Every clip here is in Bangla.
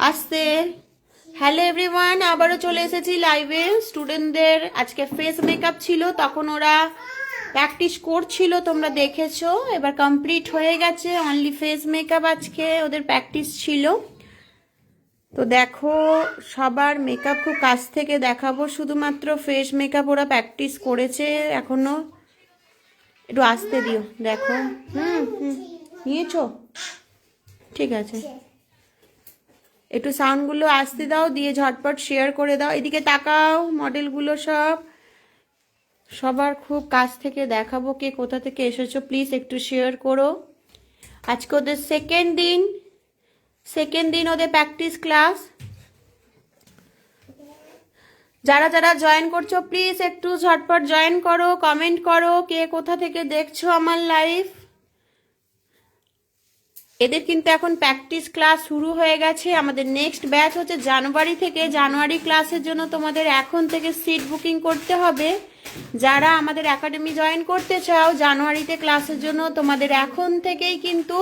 আসতে। হ্যালো এভরিওয়ান, আবারও চলে এসেছি লাইভে। স্টুডেন্টদের আজকে ফেস মেকআপ ছিল, তখন ওরা প্র্যাকটিস করছিল, তোমরা দেখেছো। এবার কমপ্লিট হয়ে গেছে, অনলি ফেস মেকআপ আজকে ওদের প্র্যাকটিস ছিল। তো দেখো, সবার মেকআপ খুব কাছ থেকে দেখাবো, শুধুমাত্র ফেস মেকআপ ওরা প্র্যাকটিস করেছে এখনো। একটু আসতে দিও, দেখো। নিয়েছো? ঠিক আছে, একটু সাউন্ডগুলো আসতে দাও, দিয়ে ঝটপট শেয়ার করে দাও। এদিকে তাকাও, মডেলগুলো সবার খুব কাছ থেকে দেখাবো কে কোথা থেকে এসেছো। প্লিজ একটু শেয়ার করো। আজকে ওদের সেকেন্ড দিন ওদের প্র্যাকটিস ক্লাস। যারা যারা জয়েন করছো প্লিজ একটু ঝটপট জয়েন করো, কমেন্ট করো কে কোথা থেকে দেখছো আমার লাইভ। এদের কিন্তু এখন প্র্যাকটিস ক্লাস শুরু হয়ে গেছে। আমাদের নেক্সট ব্যাচ হচ্ছে জানুয়ারি থেকে। জানুয়ারি ক্লাসের জন্য তোমাদের এখন থেকে সিট বুকিং করতে হবে। যারা আমাদের একাডেমি জয়েন করতে চাও জানুয়ারিতে ক্লাসের জন্য, তোমাদের এখন থেকেই কিন্তু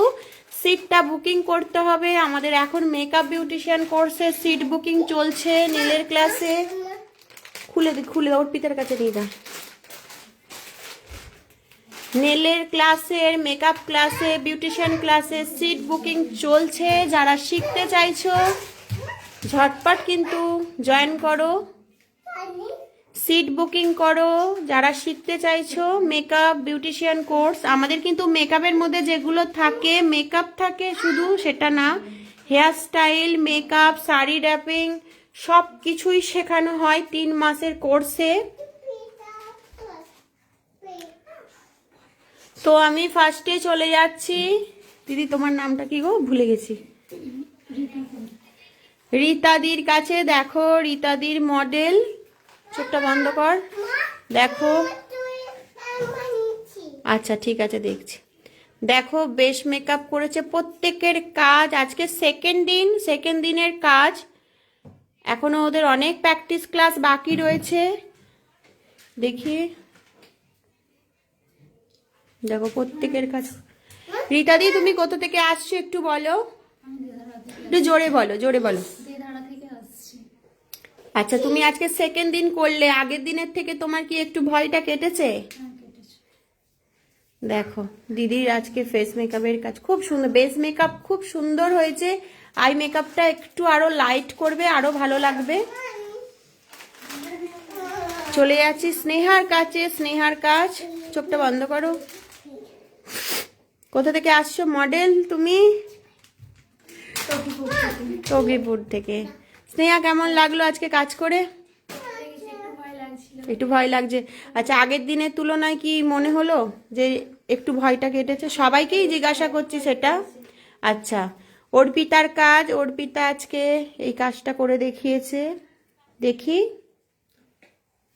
সিটটা বুকিং করতে হবে। আমাদের এখন মেকআপ বিউটিশিয়ান কোর্সের সিট বুকিং চলছে। নীলের ক্লাসে খুলে ওর পিতার কাছে নিয়ে যা। নেলের ক্লাসের, মেকআপ ক্লাসে, বিউটিশিয়ান ক্লাসে সিট বুকিং চলছে। যারা শিখতে চাইছো ঝটপট কিন্তু জয়েন করো, সিট বুকিং করো। যারা শিখতে চাইছো মেকআপ বিউটিশিয়ান কোর্স, আমাদের কিন্তু মেকআপের মধ্যে যেগুলো থাকে, মেকআপ থাকে শুধু সেটা না, hair style, makeup, sari wrapping সব কিছুই শেখানো হয় 3 মাসের কোর্সে। তো আমি ফার্স্টে চলে যাচ্ছি। দিদি তোমার নামটা কি গো, ভুলে গেছি। রীতাদির কাছে। দেখো রীতাদির মডেল, চোখটা বন্ধ কর, দেখো। আচ্ছা ঠিক আছে, দেখছি। দেখো বেশ মেকআপ করেছে, প্রত্যেকের কাজ আজকে সেকেন্ড দিনের কাজ। এখনো ওদের অনেক প্র্যাকটিস ক্লাস বাকি রয়েছে। দেখি, দেখো প্রত্যেকের কাজ। রীতাদি তুমি কোথা থেকে আসছো একটু বলো, একটু জোরে বলো, জোরে বলো। আচ্ছা, তুমি আজকে সেকেন্ড দিন করলে, আগের দিনের থেকে তোমার কি একটু ভয়টা কেটেছে? দেখো দিদির আজকে ফেস মেকআপের কাজ খুব সুন্দর, বেস মেকআপ খুব সুন্দর হয়েছে। আই মেকআপটা একটু আরো লাইট করবে, আরো ভালো লাগবে। চলে যাচ্ছি স্নেহার কাছে। স্নেহার কাজ, চোখটা বন্ধ করো। কোথা থেকে আসছো মডেল তুমি? তগিপুর থেকে। স্নেহা কেমন লাগলো আজকে কাজ করে? একটু ভয় লাগছে। আচ্ছা, আগের দিনের তুলনায় কি মনে হলো যে একটু ভয়টা কেটেছে? সবাইকেই জিজ্ঞাসা করছি সেটা। আচ্ছা, অর্পিতার কাজ। অর্পিতা আজকে এই কাজটা করে দেখিয়েছে। দেখি,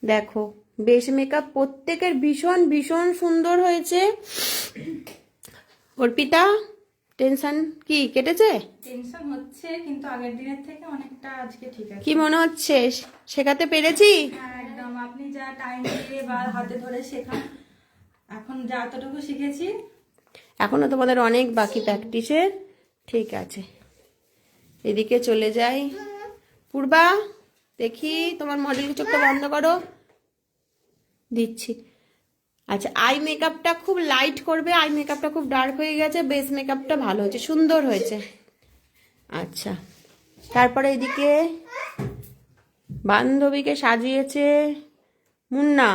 দেখো বেশ মেকআপ প্রত্যেকের ভীষণ ভীষণ সুন্দর হয়েছে। অর্পিতা, টেনশন কি কেটেছে? টেনশন হচ্ছে, কিন্তু আগের দিনের থেকে অনেকটা আজকে ঠিক আছে। কি মনে হচ্ছে শেখাতে পেরেছি? হ্যাঁ একদম, আপনি যা টাইম দিয়ে বা হাতে ধরে শেখান, এখন যতটুকু শিখেছি। এখনো তোমাদের অনেক বাকি প্র্যাকটিসের। ঠিক আছে, এদিকে চলে যাই। পূর্বা, দেখি তোমার মডেলের চোখটা বন্ধ করো, দিচ্ছি। আচ্ছা, আই মেকআপটা খুব লাইট করবে, আই মেকআপটা খুব ডার্ক হয়ে গেছে, বেস মেকআপটা ভালো হয়েছে, সুন্দর হয়েছে। আচ্ছা, তারপরে এদিকে বান্ধবীকে সাজিয়েছে মুন্না।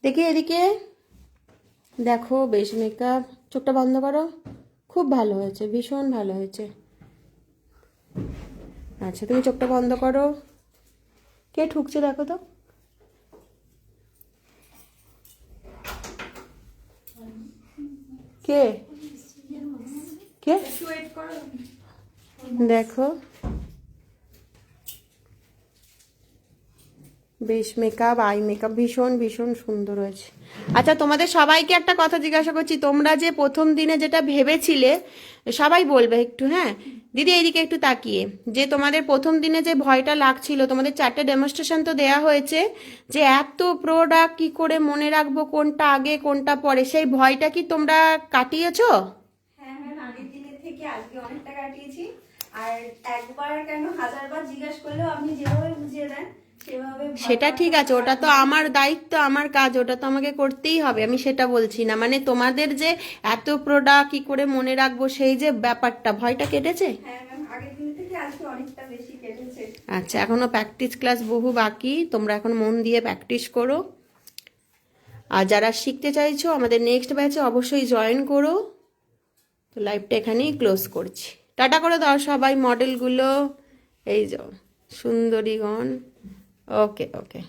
দেখি এদিকে, দেখো বেশ মেকআপ, চোখটা বন্ধ করো, খুব ভালো হয়েছে, ভীষণ ভালো হয়েছে। আচ্ছা, তুমি চোখটা বন্ধ করো। কে ঠুকছে দেখো তো। কে কে দেখো, বেশ মেকআপ, আই মেকআপ ভীষণ ভীষণ সুন্দর হয়েছে। আচ্ছা, তোমাদের সবাইকে একটা কথা জিজ্ঞাসা করছি, তোমরা যে প্রথম দিনে যেটা ভেবেছিলে, সবাই বলবে একটু। হ্যাঁ দিদি, এইদিকে একটু তাকিয়ে, যে তোমাদের প্রথম দিনে যে ভয়টা লাগছিল, তোমাদের 4টে ডেমনস্ট্রেশন তো দেয়া হয়েছে, যে এত প্রোডাক্ট কি করে মনে রাখবো, কোনটা আগে কোনটা পরে, সেই ভয়টা কি তোমরা কাটিয়েছো? হ্যাঁ ম্যাম, আগের দিনের থেকে আজকে অনেকটা কাটিয়েছি। আর একবার কেন 1000বার জিজ্ঞাসা করলেও আপনি যেভাবে বুঝিয়ে দেন সেভাবে সেটা ঠিক আছে, ওটা তো আমার দায়িত্ব, আমার কাজ, ওটা তো আমাকে করতেই হবে, আমি সেটা বলছি না। মানে তোমাদের যে এত প্রোডাক্ট কি করে মনে রাখবো সেই যে ব্যাপারটা, ভয়টা কেটেছে? হ্যাঁ ম্যাম, আগের দিন থেকে আজকে অনেকটা বেশি কেটেছে। আচ্ছা, এখনো প্র্যাকটিস ক্লাস বহু বাকি, তোমরা এখন মন দিয়ে প্র্যাকটিস করো। আর যারা শিখতে চাইছো আমাদের নেক্সট ব্যাচে অবশ্যই জয়েন করো। তো লাইভটা এখানেই ক্লোজ করছি, টাটা করে দাও সবাই মডেলগুলো, এই যে সুন্দরীগণ। ওকে ওকে।